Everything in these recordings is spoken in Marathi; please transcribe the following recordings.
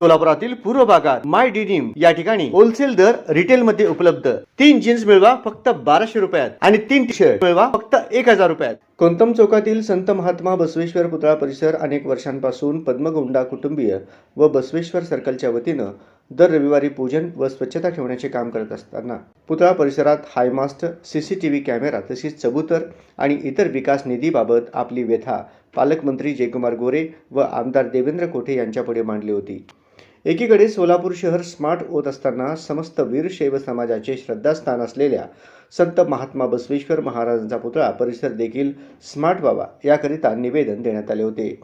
सोलापुरातील पूर्व भागात माय डिनिम या ठिकाणी होलसेल दर रिटेल मध्ये उपलब्ध। 3 जीन्स मिळवा फक्त 1200 रुपयात आणि 3 टी शर्ट मिळवा फक्त 1000 रुपयात। कोंतम चौकातील संत महात्मा बसवेश्वर पुतळा परिसर अनेक वर्षांपासून पद्मगौंडा कुटुंबीय व बसवेश्वर सर्कलच्या वतीनं दर रविवारी पूजन व स्वच्छता ठेवण्याचे काम करत असताना पुतळा परिसरात हायमास्ट सीसीटीव्ही कॅमेरा तसेच चबूतर आणि इतर विकास निधीबाबत आपली व्यथा पालकमंत्री जयकुमार गोरे व आमदार देवेंद्र कोठे यांच्यापुढे मांडली होती। एकीकडे सोलापूर शहर स्मार्ट होत असताना समस्त वीरशैव समाजाचे श्रद्धास्थान असलेल्या संत महात्मा बसवेश्वर महाराजांचा पुतळा परिसर देखील स्मार्ट व्हावा याकरिता निवेदन देण्यात आले होते।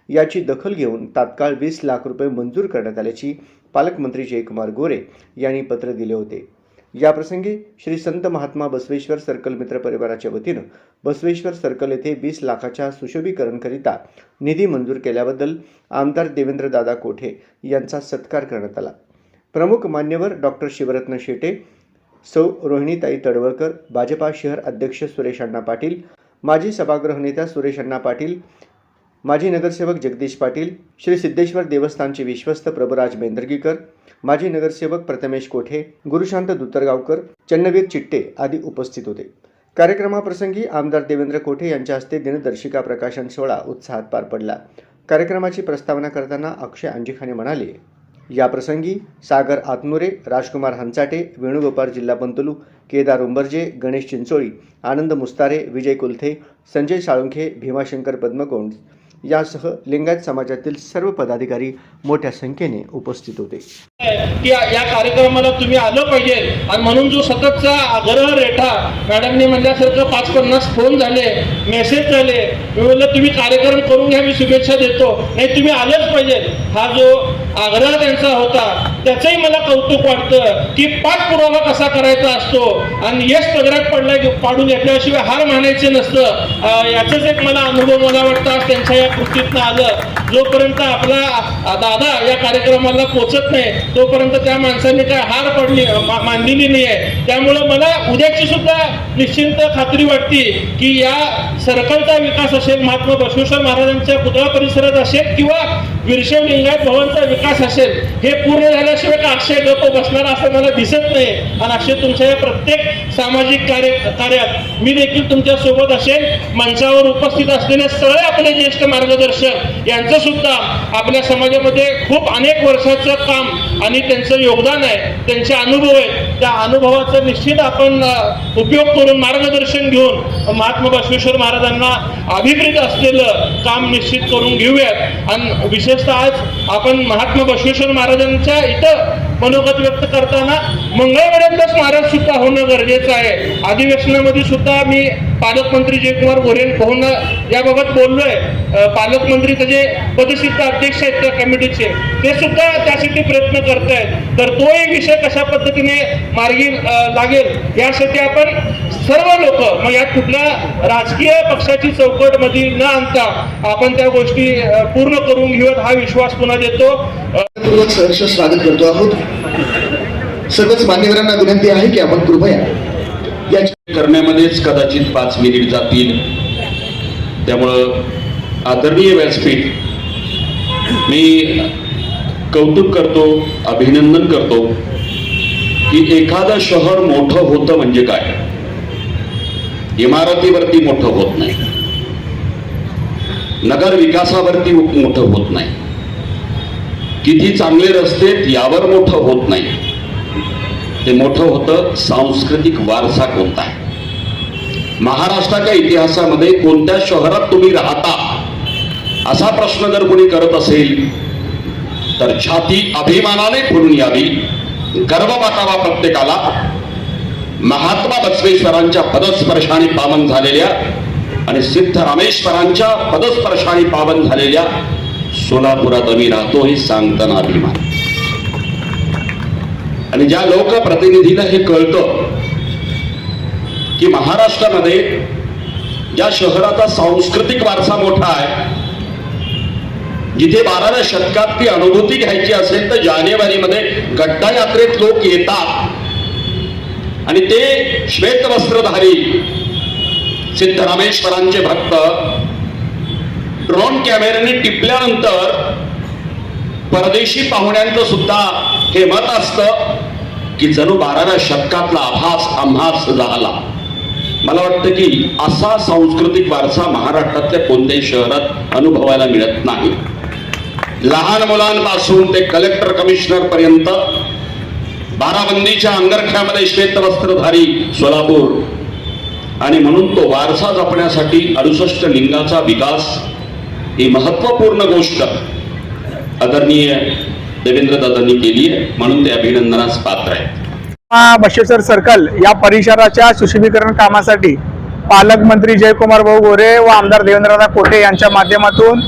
याची दखल घेऊन तात्काळ 20 लाख रुपये मंजूर करण्यात आल्याची पालकमंत्री जयकुमार गोरे यांनी पत्र दिले होते। याप्रसंगी श्री संत महात्मा बसवेश्वर सर्कल मित्र परिवाराच्या वतीनं बसवेश्वर सर्कल येथे 20 लाखाच्या सुशोभीकरणकरिता निधी मंजूर केल्याबद्दल आमदार देवेंद्र दादा कोठे यांचा सत्कार करण्यात आला। प्रमुख मान्यवर डॉक्टर शिवरत्न शेटे, सौ रोहिणीताई तडवळकर, भाजपा शहर अध्यक्ष सुरेश अण्णा पाटील, माजी सभागृह नेता सुरेश अण्णा पाटील, माजी नगरसेवक जगदीश पाटील, श्री सिद्धेश्वर देवस्थानचे विश्वस्त प्रभुराज बेंदर्गीकर, माजी नगरसेवक प्रथमेश कोठे, गुरुशांत दुतरगावकर, चन्नवीर चिट्टे आदी उपस्थित होते। कार्यक्रमाप्रसंगी आमदार देवेंद्र कोठे यांच्या हस्ते दिनदर्शिका प्रकाशन सोहळा उत्साहात पार पडला। कार्यक्रमाची प्रस्तावना करताना अक्षय अंजिखाने म्हणाले, याप्रसंगी सागर आतनुरे, राजकुमार हंचाटे, वेणुगोपाळ जिल्हा पंतलू, केदार उंबर्जे, गणेश चिंचोळी, आनंद मुस्तारे, विजय कुलथे, संजय साळुंखे, भीमाशंकर पद्मकोंड यासह लिंगायत समाजातील सर्व पदाधिकारी मोठ्या संख्येने उपस्थित होते। की या कार्यक्रमाला तुम्ही आलं पाहिजे आणि म्हणून जो सततचा आग्रह रेठा मॅडमने म्हणल्यासारखं 550 फोन झाले, मेसेज झाले, मी म्हणलं तुम्ही कार्यक्रम करून घ्या, मी शुभेच्छा देतो, नाही तुम्ही आलंच पाहिजे, हा जो आग्रह त्यांचा होता त्याचंही मला कौतुक वाटतं की पाठपुरावा कसा करायचा असतो आणि यश पदरात पाडून घेतल्याशिवाय हार मानायचे नसतं। याचाच एक मला अनुभव मला वाटतं त्यांच्या या कृतीतनं आलं। जोपर्यंत आपला दादा या कार्यक्रमाला पोचत नाही तोपर्यंत त्या माणसांनी काय हार मानलेली नाही आहे। त्यामुळे मला उद्याची सुद्धा निश्चिंत खात्री वाटते की या सर्कलचा विकास असेल, महात्मा बसवेश्वर महाराजांच्या पुतळा परिसरात असेल किंवा वीरशैव लिंगायत भवनचा विकास असेल, हे पूर्ण झाल्याशिवाय का अक्षय गप्प बसणार असं मला दिसत नाही। आणि अक्षय तुमच्या या प्रत्येक सामाजिक कार्यात मी देखील तुमच्या सोबत असेल। मंचावर उपस्थित असलेले सगळे आपले ज्येष्ठ मार्गदर्शक यांचं सुद्धा आपल्या समाजामध्ये खूप अनेक वर्षाचं काम आणि त्यांचं योगदान आहे, त्यांचे अनुभव आहेत, त्या अनुभवाचा निश्चित आपण उपयोग करून मार्गदर्शन घेऊन महात्मा बसवेश्वर महाराजांना अभिप्रेत असलेलं काम निश्चित करून घेऊयात। आणि विशेषतः आज आपण महात्मा बसवेश्वर महाराजांच्या इथं मनोगत व्यक्त करताना मंगळवेढ्यातलं स्मारक सुद्धा होणं गरजेचं आहे। अधिवेशनामध्ये सुद्धा मी पालकमंत्री जयकुमार गोरे याबाबत बोललोय। पालकमंत्री त्याचे पदसिद्ध अध्यक्ष आहेत त्या कमिटीचे, ते सुद्धा त्यासाठी प्रयत्न करतायत। तर तोही विषय कशा पद्धतीने मार्गी लागेल यासाठी आपण सर्व लोक, मग यात कुठल्या राजकीय पक्षाची चौकट मध्ये न आणता आपण त्या गोष्टी पूर्ण करून घेऊयात हा विश्वास पुन्हा देतो। सहर्ष स्वागत करतो आहोत। सर्वच मान्यवरांना विनंती आहे की आपण कृपया या करण्यामध्येच कदाचित 5 मिनिट जातील। त्यामुळं आदरणीय व्यासपीठ मी कौतुक करतो, अभिनंदन करतो की एखादं शहर मोठं होतं म्हणजे काय, इमारतीवरती मोठं होत नाही, नगर विकासावरती मोठं होत नाही, किती चांगले रस्ते यावर मोठं होत नाही, ते मोठं होतं सांस्कृतिक वारसा कोणता आहे। महाराष्ट्राच्या इतिहासामध्ये कोणत्या शहरात तुम्ही राहता असा प्रश्न जर कोणी करत असेल तर छाती अभिमानाने फुलून यावी, गर्व वाटावा प्रत्येकाला। महात्मा बसवेश्वरांच्या पदस्पर्शाने पावन झालेल्या आणि सिद्धरामेश्वरांच्या पदस्पर्शाने पावन झालेल्या सोलापुरात आम्ही राहतो हे सांगताना अभिमान। आणि ज्या लोकप्रतिनिधीला हे कळतं की महाराष्ट्रामध्ये ज्या शहराचा सांस्कृतिक वारसा मोठा आहे, जिथे 12व्या शतकात ती अनुभूती घ्यायची असेल तर जानेवारीमध्ये गड्डा यात्रेत लोक येतात आणि ते श्वेत वस्त्रधारी सिद्धरामेश्वरांचे भक्त ड्रोन कॅमेऱ्याने टिपल्यानंतर परदेशी पाहुण्यांचं सुद्धा हे मत असतं की जणू 12व्या शतकातला आभास आम्हास झाला. मला वाटतं की असा सांस्कृतिक वारसा महाराष्ट्रातल्या कोणत्याही शहरात अनुभवायला मिळत नाही. लहान मुलांपासून ते कलेक्टर कमिशनर पर्यंत बाराबंदीच्या अंगरख्यामध्ये श्वेतवस्त्रधारी सोलापूर. आणि म्हणून तो वारसा जपण्यासाठी 68 लिंगाचा विकास ही महत्वपूर्ण गोष्ट आदरणीय देवेंद्र दादांनी केली आहे, म्हणून ते अभिनंदनास पात्र आहेत. बसवेश्वर सर्कल या परिसराच्या सुशोभीकरण कामासाठी पालकमंत्री जयकुमार भाऊ गोरे व आमदार देवेंद्रदादा कोटे यांच्या माध्यमातून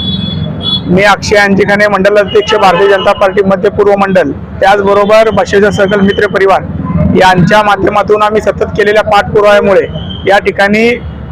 मी अक्षय अंजिखाने मंडल अध्यक्ष भारतीय जनता पार्टी मध्य पूर्व मंडल, त्याचबरोबर बसवेश्वर सर्कल मित्र परिवार यांच्या माध्यमातून आम्ही सतत केलेल्या पाठपुराव्यामुळे या ठिकाणी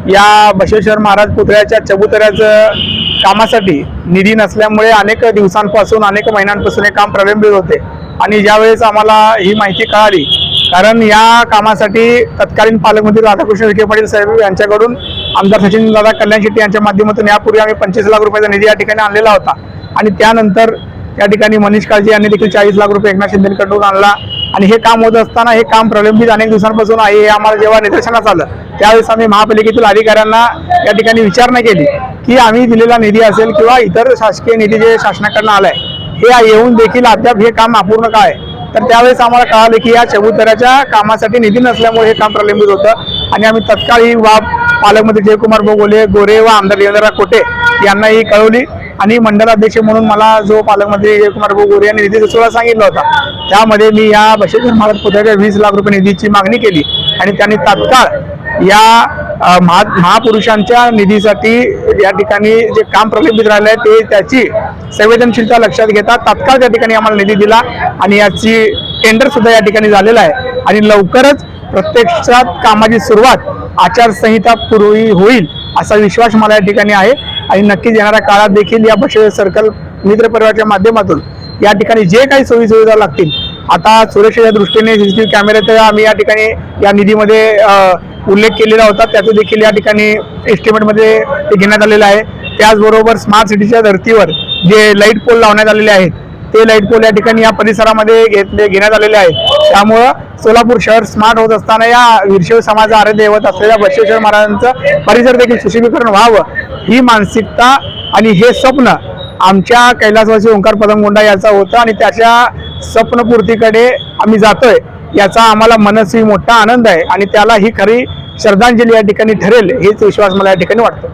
या बसवेश्वर महाराज पुतळ्याच्या चबुतऱ्याचं कामासाठी निधी नसल्यामुळे अनेक दिवसांपासून अनेक महिन्यांपासून हे काम प्रलंबित होते. आणि ज्यावेळेस आम्हाला ही माहिती कळाली, कारण या कामासाठी तत्कालीन पालकमंत्री राधाकृष्ण विखे पाटील साहेब यांच्याकडून आमदार सचिन दादा कल्याण शेट्टी यांच्या माध्यमातून यापूर्वी आम्ही 25 लाख रुपयाचा निधी या ठिकाणी आणलेला होता. आणि त्यानंतर या ठिकाणी मनीष काळजी यांनी देखील 40 लाख रुपये एकनाथ शिंदेकडून आणला. आणि हे काम होत असताना हे काम प्रलंबित अनेक दिवसांपासून आहे हे आम्हाला जेव्हा निदर्शनास आलं, त्यावेळेस आम्ही महापालिकेतील अधिकाऱ्यांना या ठिकाणी विचारणा केली की आम्ही दिलेला निधी असेल किंवा इतर शासकीय निधी जे शासनाकडून आलाय हे येऊन देखील अद्याप हे काम अपूर्ण का आहे. तर त्यावेळेस आम्हाला कळालं की या चबुतऱ्याच्या कामासाठी निधी नसल्यामुळे हे काम प्रलंबित होतं. आणि आम्ही तत्काळ ही बाब पालकमंत्री जयकुमार भाऊ गोरे व आमदार देवेंद्र कोटे यांना ही कळवली. आणि मंडलाध्यक्ष म्हणून मला जो पालकमंत्री जयकुमार भाऊ गोरे यांनी निधी सुचवायला सांगितला होता, त्यामध्ये मी या बसवेश्वर महाराज पुतळ्याच्या 20 लाख रुपये निधीची मागणी केली. आणि त्यांनी तात्काळ या महापुरुषांच्या निधीसाठी या ठिकाणी जे काम प्रलंबित राहिलं आहे ते त्याची संवेदनशीलता लक्षात घेता तात्काळ त्या ठिकाणी आम्हाला निधी दिला. आणि याची टेंडर सुद्धा या ठिकाणी झालेलं आहे. आणि लवकरच प्रत्यक्षात कामाची सुरुवात आचारसंहिता पूर्वी होईल असा विश्वास मला या ठिकाणी आहे. आणि नक्कीच येणाऱ्या काळात देखील या बसवेश्वर सर्कल मित्र परिवाराच्या माध्यमातून या ठिकाणी जे काही सोयी सुविधा लागतील, आता सुरक्षेच्या दृष्टीने CCTV कॅमेऱ्याचा आम्ही या ठिकाणी या निधीमध्ये उल्लेख केलेला होता, त्याचं देखील या ठिकाणी एस्टिमेटमध्ये ते घेण्यात आलेलं आहे. त्याचबरोबर स्मार्ट सिटीच्या धर्तीवर जे लाईट पोल लावण्यात आलेले आहेत ते लाईट पोल या ठिकाणी या परिसरामध्ये घेण्यात आलेले आहेत. त्यामुळं सोलापूर शहर स्मार्ट होत असताना या वीरशैव समाजाचा आराध्य दैवत असलेल्या बसवेश्वर महाराजांचं परिसर देखील सुशोभीकरण व्हावं ही मानसिकता आणि हे स्वप्न आमच्या कैलासवासी ओंकार पदमगोंडा याचा होतं. आणि त्याच्या स्वप्नपूर्तीकडे आम्ही जातोय याचा आम्हाला मनस्वी मोठा आनंद आहे. आणि त्याला ही खरी श्रद्धांजली या ठिकाणी ठरेल हेच विश्वास मला या ठिकाणी वाटतो.